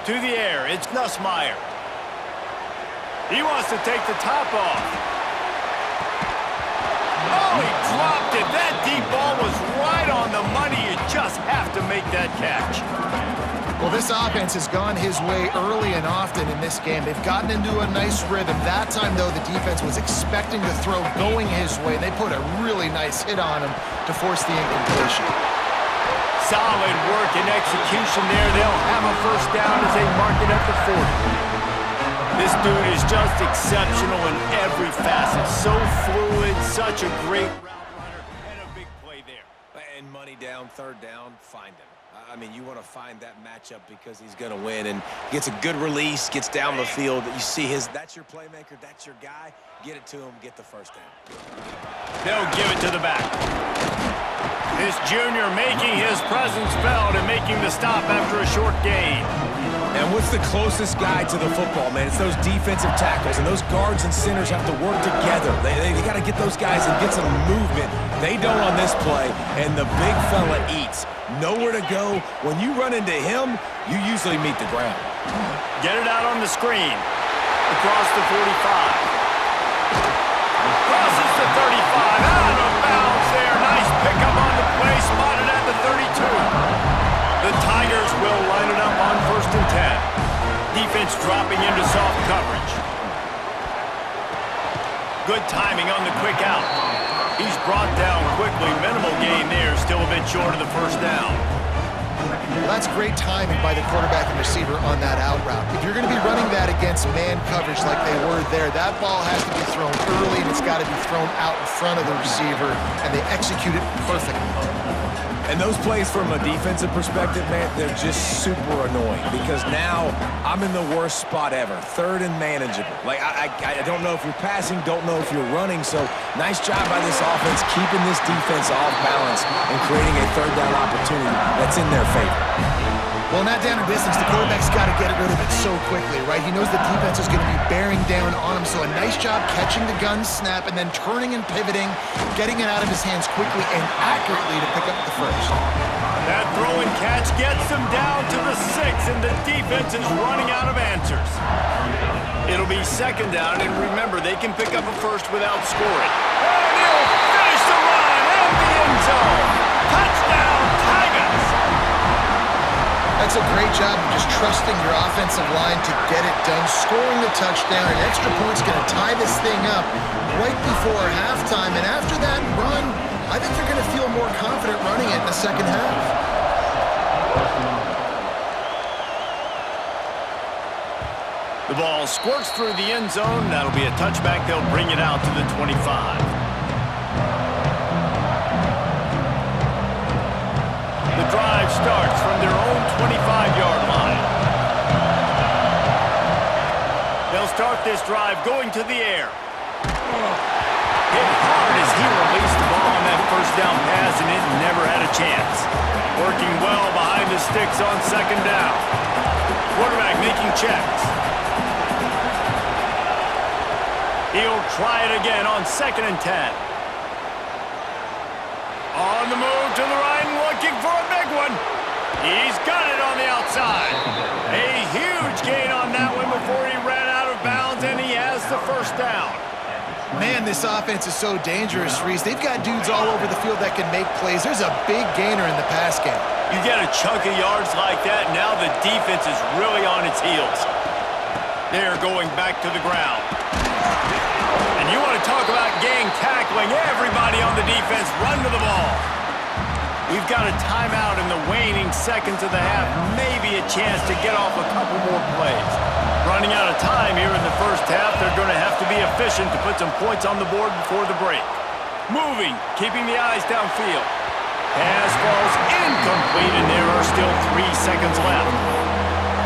To the air, it's Nussmeier. He wants to take the top off. Oh, he dropped it. That deep ball was right on the money. You just have to make that catch. Well, this offense has gone his way early and often in this game. They've gotten into a nice rhythm. That time, though, the defense was expecting the throw going his way. They put a really nice hit on him to force the incompletion. Solid work and execution there. They'll have a first down as they mark it at the 40. This dude is just exceptional in every facet. So fluid, such a great route runner, and a big play there. And money down, third down, find him. I mean, you want to find that matchup because he's going to win and gets a good release, gets down the field. You see that's your playmaker, that's your guy. Get it to him, get the first down. They'll give it to the back. This junior making his presence felt and making the stop after a short gain. And what's the closest guy to the football, man? It's those defensive tackles, and those guards and centers have to work together. They got to get those guys and get some movement. They don't on this play, and the big fella eats. Nowhere to go. When you run into him, you usually meet the ground. Get it out on the screen. Across the 45. Crosses the 35. Out of bounds there. Nice pickup on the play. Spotted at the 32. The Tigers will line it up on 1st and 10. Defense dropping into soft coverage. Good timing on the quick out. He's brought down quickly. Minimal gain there. Still a bit short of the first down. Well, that's great timing by the quarterback and receiver on that out route. If you're going to be running that against man coverage like they were there, that ball has to be thrown early, and it's got to be thrown out in front of the receiver, and they execute it perfectly. And those plays from a defensive perspective, man, they're just super annoying because now I'm in the worst spot ever, third and manageable. Like, I don't know if you're passing, don't know if you're running, so nice job by this offense keeping this defense off balance and creating a third down opportunity that's in their favor. Well, in that down and distance, the quarterback's got to get rid of it so quickly, right? He knows the defense is going to be bearing down on him, so a nice job catching the gun snap and then turning and pivoting, getting it out of his hands quickly and accurately to pick up the first. That throw and catch gets them down to the 6, and the defense is running out of answers. It'll be 2nd down, and remember, they can pick up a first without scoring. And he'll finish the run in the end zone. Touchdown, Tigers! That's a great job of just trusting your offensive line to get it done, scoring the touchdown. An extra point's going to tie this thing up right before halftime. And after that run, I think they're going to feel more confident running it in the second half. The ball squirts through the end zone. That'll be a touchback. They'll bring it out to the 25. The drive starts from their own 25-yard line. They'll start this drive going to the air. Hit hard as he released the ball on that first down pass, and it never had a chance. Working well behind the sticks on 2nd down. Quarterback making checks. He'll try it again on 2nd and 10. On the move to the right and looking for a big one. He's got it on the outside. A huge gain on that one before he ran out of bounds, and he has the first down. Man, this offense is so dangerous, Reese. They've got dudes all over the field that can make plays. There's a big gainer in the pass game. You get a chunk of yards like that, now the defense is really on its heels. They're going back to the ground. And you want to talk about gang tackling. Everybody on the defense run to the ball. We've got a timeout in the waning seconds of the half. Maybe a chance to get off a couple more plays. Running out of time here in the first half. They're going to have to be efficient to put some points on the board before the break. Moving, keeping the eyes downfield. Pass falls incomplete, and there are still 3 seconds left.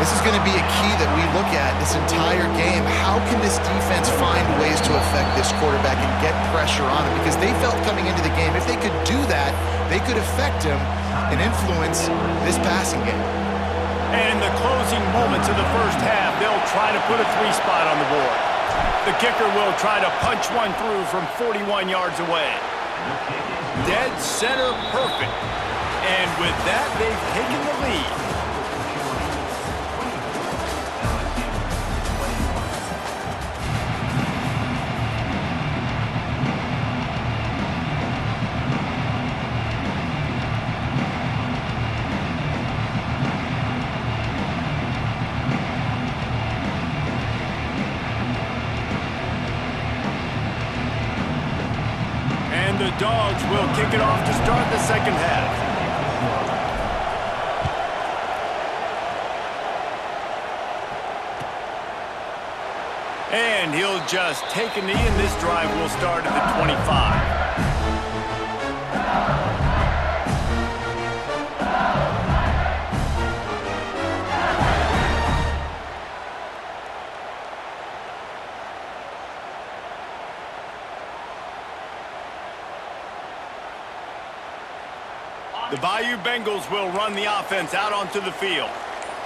This is going to be a key that we look at this entire game. How can this defense find ways to affect this quarterback and get pressure on him? Because they felt coming into the game, if they could do that, they could affect him and influence this passing game. And in the closing moments of the first half, they'll try to put a 3-spot on the board. The kicker will try to punch one through from 41 yards away. Dead center perfect. And with that, they've taken the lead. And the Dogs will kick it off to start the second half. And he'll just take a knee, and this drive will start at the 25. The Bayou Bengals will run the offense out onto the field.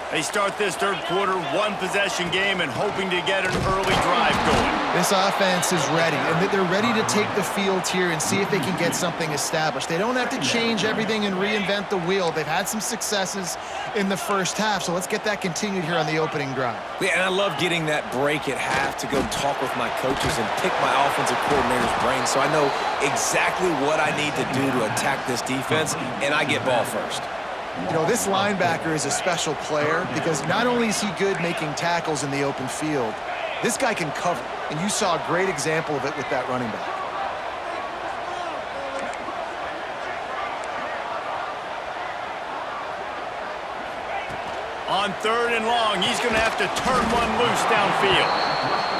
They start this third quarter one-possession game and hoping to get an early drive going. This offense is ready, and they're ready to take the field here and see if they can get something established. They don't have to change everything and reinvent the wheel. They've had some successes in the first half, so let's get that continued here on the opening drive. Yeah, and I love getting that break at half to go talk with my coaches and pick my offensive coordinator's brain so I know exactly what I need to do to attack this defense, and I get ball first. You know, this linebacker is a special player because not only is he good making tackles in the open field, this guy can cover, and you saw a great example of it with that running back. On third and long, he's going to have to turn one loose downfield.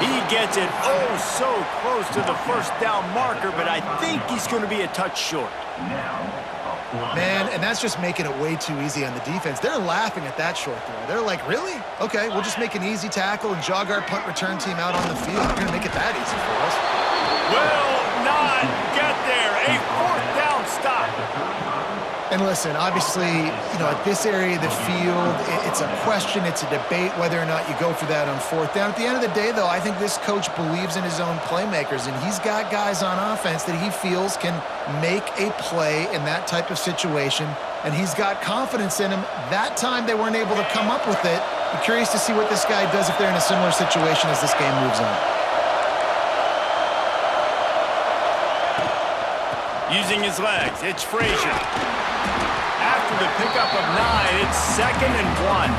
He gets it oh so close to the first down marker, but I think he's going to be a touch short. Man, and that's just making it way too easy on the defense. They're laughing at that short throw. They're like, really? Okay, we'll just make an easy tackle and jog our punt return team out on the field. You're going to make it that easy for us. Will not get there. A fourth down stop. And listen, obviously, you know, at this area of the field, it's a question, it's a debate whether or not you go for that on fourth down. At the end of the day, though, I think this coach believes in his own playmakers, and he's got guys on offense that he feels can make a play in that type of situation, and he's got confidence in him. That time they weren't able to come up with it. I'm curious to see what this guy does if they're in a similar situation as this game moves on. Using his legs, it's Frazier. After the pickup of 9, it's 2nd and 1.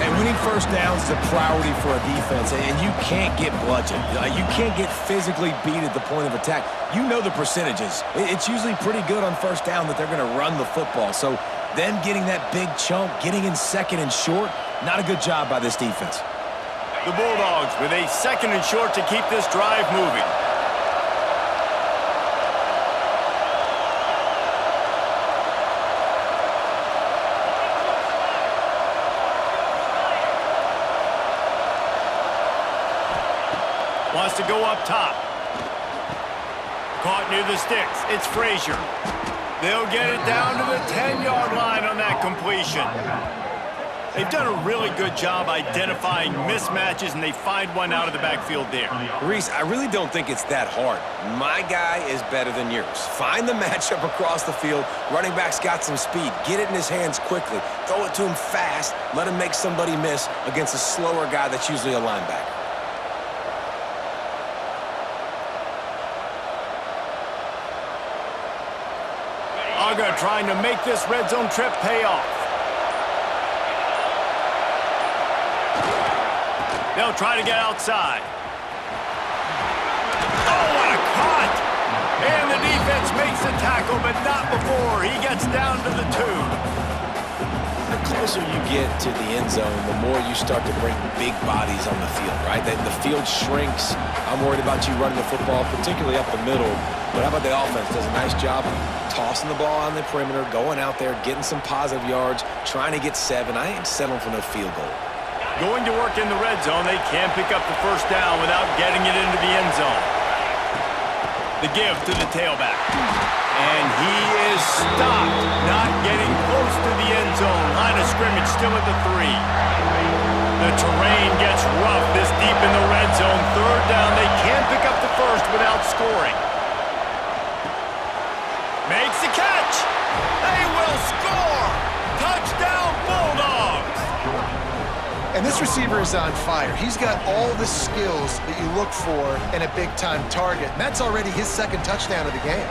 And winning first downs is a priority for a defense, and you can't get bludgeoned. You can't get physically beat at the point of attack. You know the percentages. It's usually pretty good on first down that they're going to run the football. So then getting that big chunk, getting in 2nd and short, not a good job by this defense. The Bulldogs with a 2nd and short to keep this drive moving. Wants to go up top. Caught near the sticks. It's Frazier. They'll get it down to the 10-yard line on that completion. They've done a really good job identifying mismatches, and they find one out of the backfield there. Reese, I really don't think it's that hard. My guy is better than yours. Find the matchup across the field. Running back's got some speed. Get it in his hands quickly. Throw it to him fast. Let him make somebody miss against a slower guy that's usually a linebacker. Aga trying to make this red zone trip pay off. They'll try to get outside. Oh, what a cut! And the defense makes the tackle, but not before he gets down to the 2. The closer you get to the end zone, the more you start to bring big bodies on the field, right? The field shrinks. I'm worried about you running the football, particularly up the middle. But how about the offense? Does a nice job of tossing the ball on the perimeter, going out there, getting some positive yards, trying to get 7. I ain't settling for no field goal. Going to work in the red zone, they can't pick up the first down without getting it into the end zone. The give to the tailback. And he is stopped, not getting close to the end zone. Line of scrimmage still at the 3. The terrain gets rough this deep in the red zone. Third down, they can't pick up the first without scoring. Makes the catch. They will score. Touchdown, Bulldogs. And this receiver is on fire. He's got all the skills that you look for in a big-time target. And that's already his second touchdown of the game.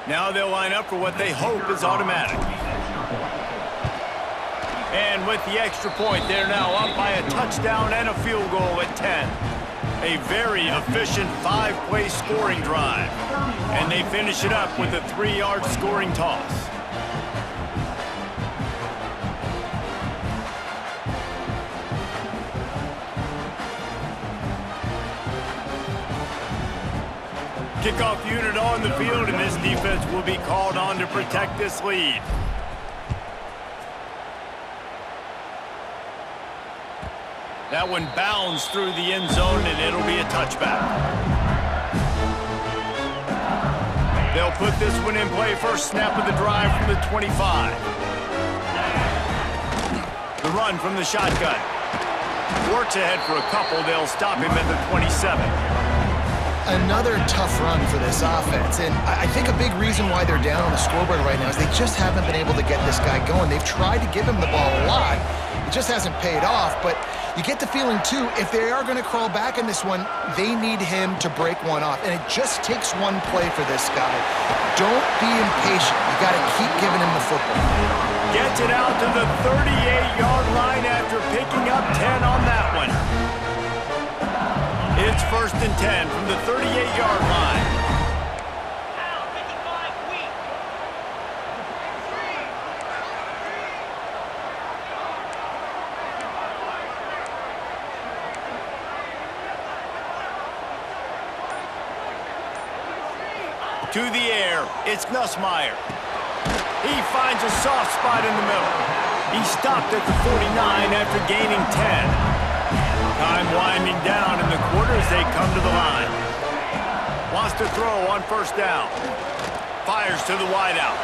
Now they'll line up for what they hope is automatic. And with the extra point, they're now up by a touchdown and a field goal at 10. A very efficient 5-play scoring drive. And they finish it up with a 3-yard scoring toss. Kickoff unit on the field, and this defense will be called on to protect this lead. That one bounds through the end zone, and it'll be a touchback. They'll put this one in play. First snap of the drive from the 25. The run from the shotgun. Works ahead for a couple. They'll stop him at the 27. Another tough run for this offense, and I think a big reason why they're down on the scoreboard right now is they just haven't been able to get this guy going. They've tried to give him the ball a lot. It just hasn't paid off, but you get the feeling, too, if they are going to crawl back in this one, they need him to break one off, and it just takes one play for this guy. Don't be impatient. You got to keep giving him the football. Gets it out to the 38-yard line after picking up 10 on that one. It's 1st and 10 from the 38-yard line. To the air, it's Nussmeier. He finds a soft spot in the middle. He stopped at the 49 after gaining 10. Time winding down in the quarter as they come to the line. Wants to throw on 1st down. Fires to the wideout.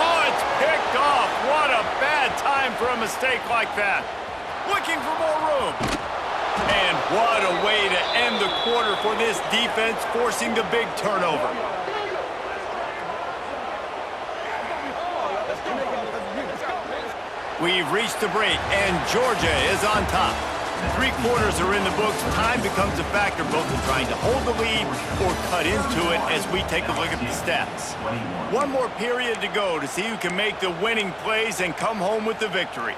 Oh, it's picked off. What a bad time for a mistake like that. Looking for more room. And what a way to end the quarter for this defense, forcing the big turnover. We've reached the break, and Georgia is on top. 3 quarters are in the books. Time becomes a factor both in trying to hold the lead or cut into it as we take a look at the stats. One more period to go to see who can make the winning plays and come home with the victory.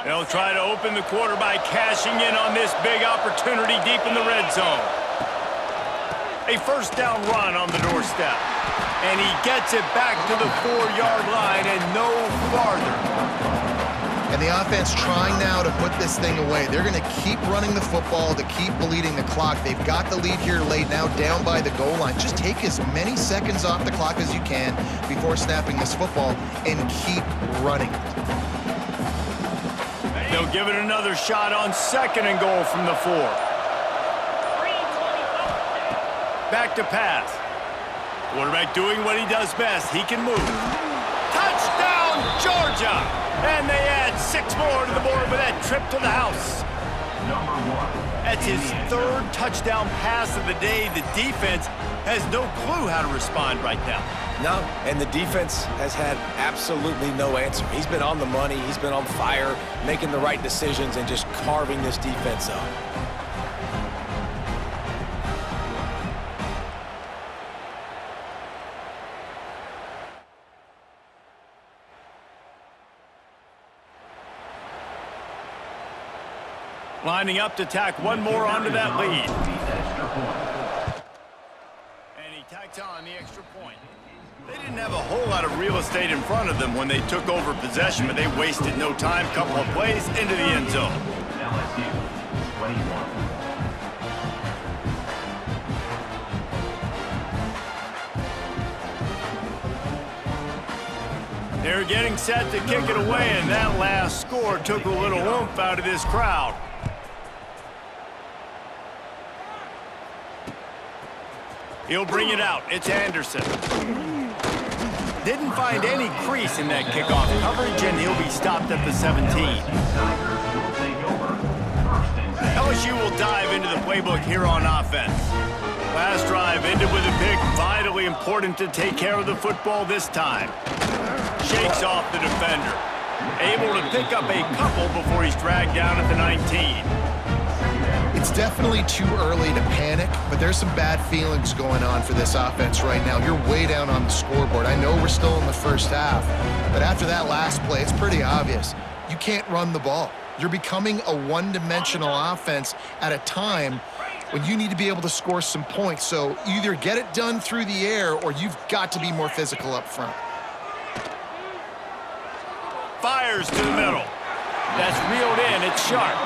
They'll try to open the quarter by cashing in on this big opportunity deep in the red zone. A 1st down run on the doorstep. And he gets it back to the 4-yard line and no farther. And the offense trying now to put this thing away. They're going to keep running the football to keep bleeding the clock. They've got the lead here laid now down by the goal line. Just take as many seconds off the clock as you can before snapping this football and keep running. They'll give it another shot on 2nd and goal from the 4. Back to pass. Quarterback doing what he does best. He can move. Touchdown, Georgia! And they add 6 more to the board with that trip to the house. That's his 3rd touchdown pass of the day. The defense has no clue how to respond right now. No, and the defense has had absolutely no answer. He's been on the money. He's been on fire, making the right decisions and just carving this defense up. Lining up to tack one more onto that lead. And he tacks on the extra point. They didn't have a whole lot of real estate in front of them when they took over possession, but they wasted no time. Couple of plays into the end zone. LSU 21. They're getting set to kick it away, and that last score took a little oomph out of this crowd. He'll bring it out. It's Anderson. Didn't find any crease in that kickoff coverage, and he'll be stopped at the 17. LSU will dive into the playbook here on offense. Last drive ended with a pick. Vitally important to take care of the football this time. Shakes off the defender. Able to pick up a couple before he's dragged down at the 19. It's definitely too early to panic, but there's some bad feelings going on for this offense right now. You're way down on the scoreboard. I know we're still in the first half, but after that last play, it's pretty obvious. You can't run the ball. You're becoming a one-dimensional offense at a time when you need to be able to score some points. So either get it done through the air or you've got to be more physical up front. Fires to the middle. That's reeled in. It's Sharp.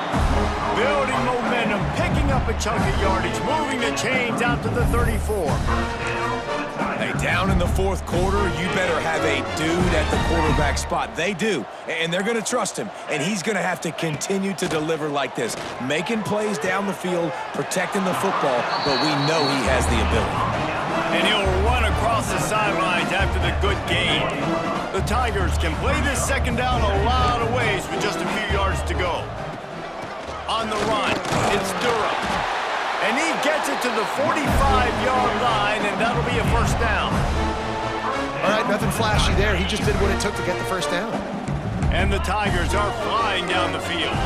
Building momentum, picking up a chunk of yardage, moving the chains out to the 34. Hey, down in the fourth quarter, you better have a dude at the quarterback spot. They do, and they're going to trust him, and he's going to have to continue to deliver like this, making plays down the field, protecting the football, but we know he has the ability. And he'll run across the sidelines after the good gain. The Tigers can play this second down a lot of ways with just a few yards to go. On the run, it's Durham. And he gets it to the 45-yard line, and that'll be a first down. All right, nothing flashy there. He just did what it took to get the first down. And the Tigers are flying down the field.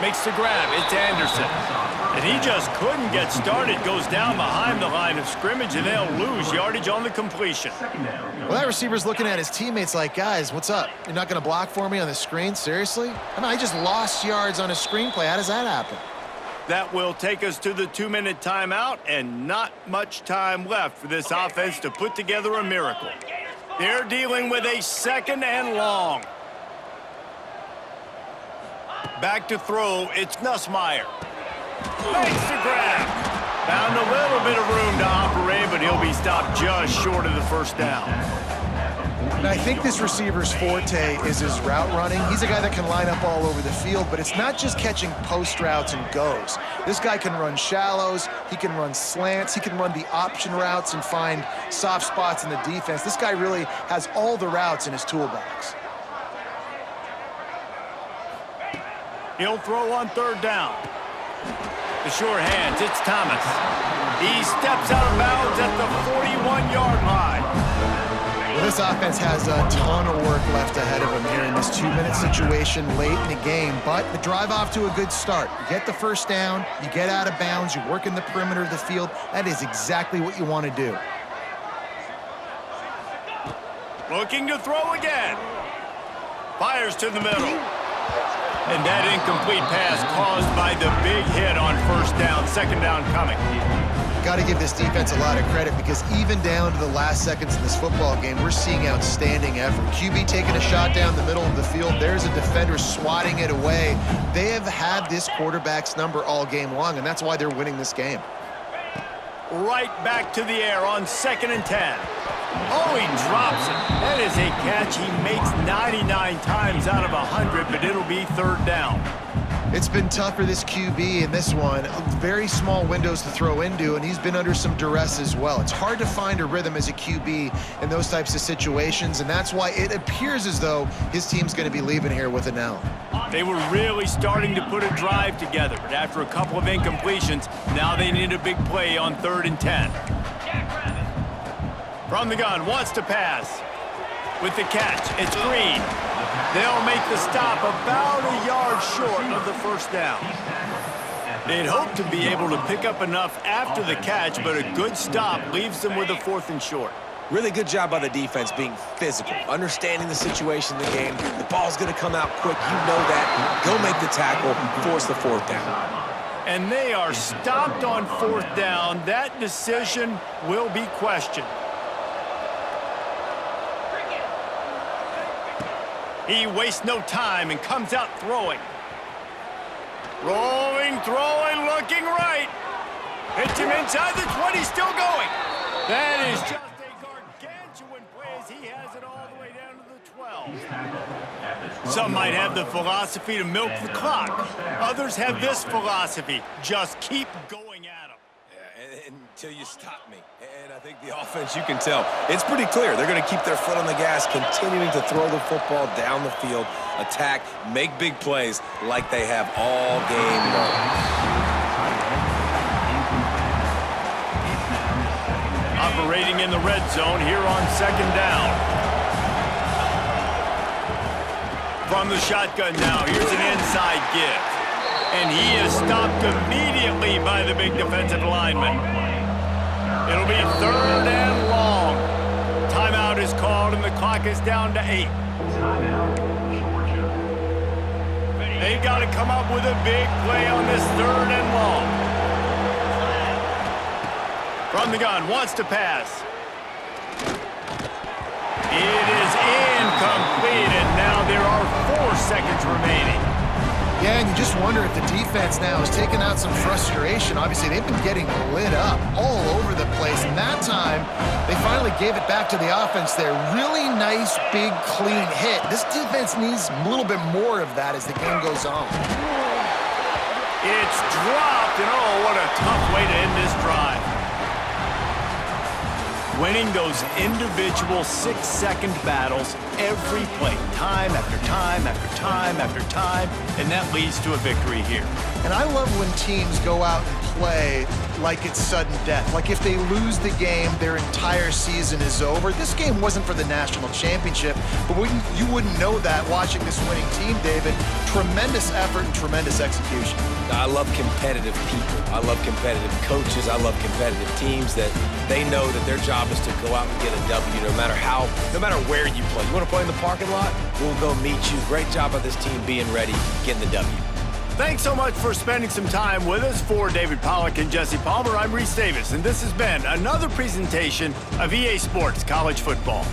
Makes the grab. It's Anderson. And he just couldn't get started. Goes down behind the line of scrimmage, and they'll lose yardage on the completion. Well, that receiver's looking at his teammates like, guys, what's up? You're not going to block for me on the screen? Seriously? I mean, I just lost yards on a screenplay. How does that happen? That will take us to the 2-minute timeout, and not much time left for this offense to put together a miracle. They're dealing with a second and long. Back to throw, it's Nussmeier. Makes the grab. Found a little bit of room to operate, but he'll be stopped just short of the first down. And I think this receiver's forte is his route running. He's a guy that can line up all over the field, but it's not just catching post routes and goes. This guy can run shallows, he can run slants, he can run the option routes and find soft spots in the defense. This guy really has all the routes in his toolbox. He'll throw on third down. The sure hands, it's Thomas. He steps out of bounds at the 41-yard line. Well, this offense has a ton of work left ahead of them here in this 2-minute situation late in the game, but the drive off to a good start. You get the first down, you get out of bounds, you work in the perimeter of the field. That is exactly what you want to do. Looking to throw again. Fires to the middle. And that incomplete pass caused by the big hit on first down. Second down coming. Got to give this defense a lot of credit because even down to the last seconds in this football game, we're seeing outstanding effort. QB taking a shot down the middle of the field. There's a defender swatting it away. They have had this quarterback's number all game long, and that's why they're winning this game. Right back to the air on 2nd and 10. Oh, he drops it. That is a catch he makes 99 times out of 100, but it'll be third down. It's been tough for this QB in this one. Very small windows to throw into, and he's been under some duress as well. It's hard to find a rhythm as a QB in those types of situations, and that's why it appears as though his team's going to be leaving here with an L. They were really starting to put a drive together, but after a couple of incompletions, now they need a big play on 3rd and 10. From the gun, wants to pass. With the catch, it's Green. They'll make the stop about a yard short of the first down. They'd hoped to be able to pick up enough after the catch, but a good stop leaves them with a 4th and short. Really good job by the defense being physical, understanding the situation in the game. The ball's going to come out quick. You know that. Go make the tackle, force the 4th down. And they are stopped on 4th down. That decision will be questioned. He wastes no time and comes out throwing. Rolling, throwing, looking right. Hits him inside the 20, still going. That is just a gargantuan play as he has it all the way down to the 12. Some might have the philosophy to milk the clock. Others have this philosophy: just keep going at him. Yeah, until you stop me. And I think the offense, you can tell, it's pretty clear. They're going to keep their foot on the gas, continuing to throw the football down the field, attack, make big plays like they have all game long. Operating in the red zone here on second down. From the shotgun now, here's an inside give. And he is stopped immediately by the big defensive lineman. It'll be third and long. Timeout is called and the clock is down to 8. They've got to come up with a big play on this third and long. From the gun, wants to pass. It is incomplete, and now there are 4 seconds remaining. Yeah, and you just wonder if the defense now has taken out some frustration. Obviously, they've been getting lit up all over the place, and that time, they finally gave it back to the offense there. Really nice, big, clean hit. This defense needs a little bit more of that as the game goes on. It's dropped, and oh, what a tough way to end this drive. Winning those individual 6-second battles every play, time after time after time after time, and that leads to a victory here. And I love when teams go out and play like it's sudden death. Like if they lose the game, their entire season is over. This game wasn't for the national championship, but you wouldn't know that watching this winning team, David. Tremendous effort and tremendous execution. I love competitive people. I love competitive coaches. I love competitive teams that they know that their job is to go out and get a W no matter where you play. You want to play in the parking lot? We'll go meet you. Great job by this team being ready, getting the W. Thanks so much for spending some time with us. For David Pollack and Jesse Palmer, I'm Reese Davis, and this has been another presentation of EA Sports College Football.